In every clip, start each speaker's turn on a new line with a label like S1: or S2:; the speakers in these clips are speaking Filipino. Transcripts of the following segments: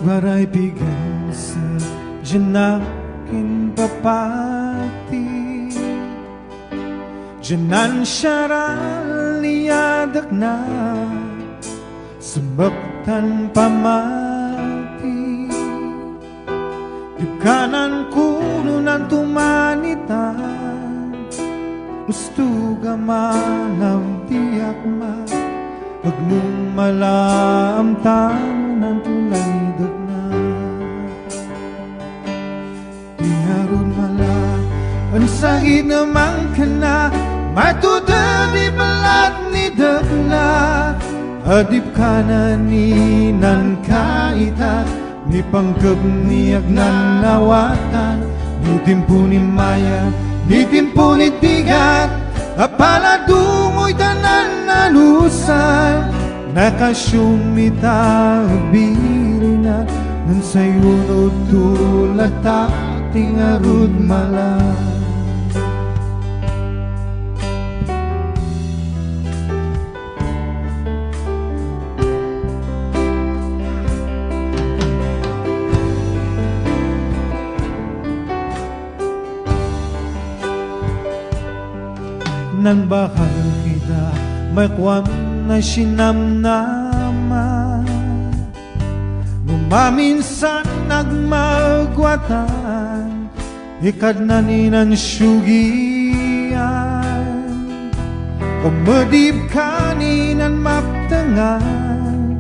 S1: waray bigan sa janakin papati janan syaral niyadak na sembektan pamati di kanan kununan tumanitan gusto gamanang tiyak ma pag mong malaamtan ng tulay dagna tinarun mala ang sahid naman ka na matuda di balat ni dagna adip ka na ni nan kaita ni pangkab ni agnan nawatan ni timpo ni maya ni timpo ni tigat apaladungoy tanan nalusan nakasyumita birina nan sayunod tulata tingarud mala nan bakal kita may kwan na sinamnama gumaminsan nagmagwatan ikad na ninan syugian kamadib kaninan maptangan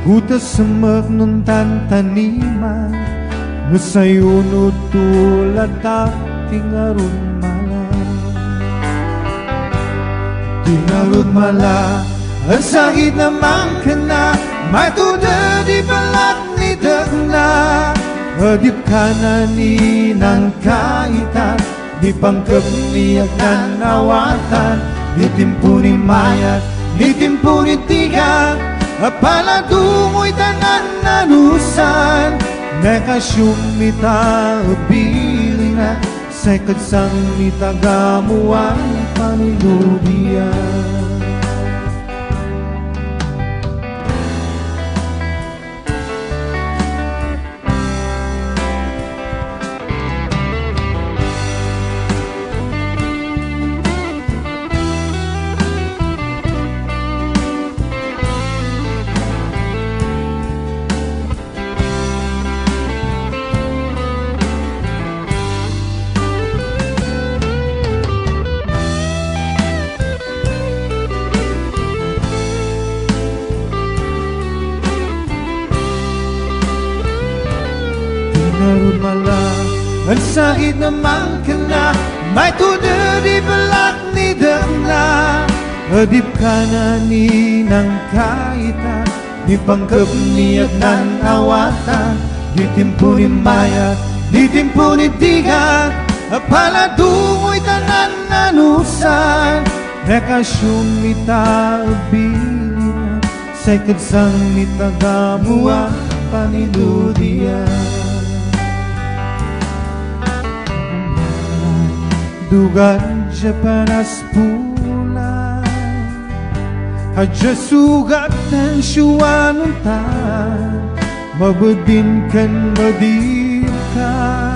S1: hutas semek nun tantaniman nusayunod tulad tingarun tinarud mala ang sahid naman ka na matuda di balat ni dagna adip ka na ni nang kaita di pangkab ni agnan nawatan di timpo ni mayat di timpo ni tigat apaladungoy tanan nalusan nakasyumita bilina sekad sang mitagamuan paniludian tinarud mala ang sahid naman ka na may tuda di balat ni dagna adip ka na ni nang kaita di pangkab ni agnan awatan di timpo ni mayat di timpo ni tigat apaladungoy tanan nanusan nakasyumita bilina sekad sang mitagamuan paniludian dugan siya panas pulan hadya sugat ng syuanuntan mabudin kan madikan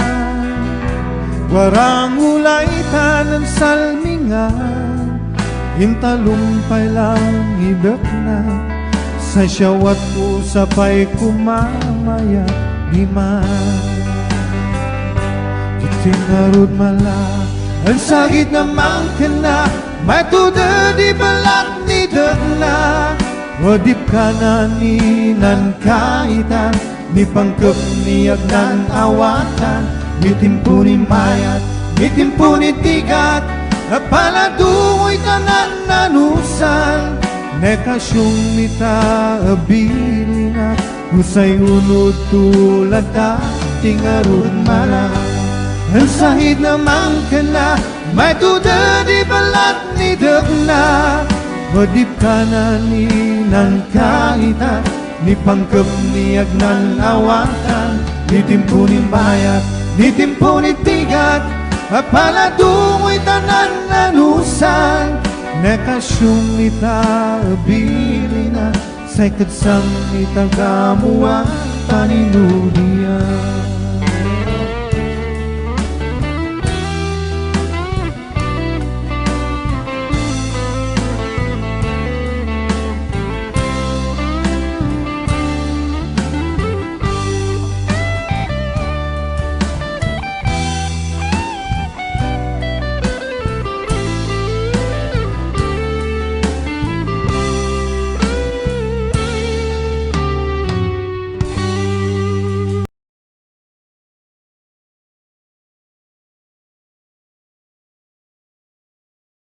S1: warang ulay tanan salmingan intalumpay lang idak na sa syawat ko sapay kumamaya iman tinarud mala ang sakit naman ka na matuda di balat ni dagna adip ka na ni nan kaita ni pangkab ni agnan awatan ni timpo ni mayat ni timpo ni tigat apaladungoy tanan nanusan nekasyumita abilina husay unod tulad tingarud mala ang sahid naman ka na may tuda di balat ni dagna adip ka na ni nan kaita ni pangkab ni agnan awatan ni timpo ni mayat ni timpo ni tigat apaladungoy tanan nanusan nekasyumita abilina sekad sang itagamuan paninudian.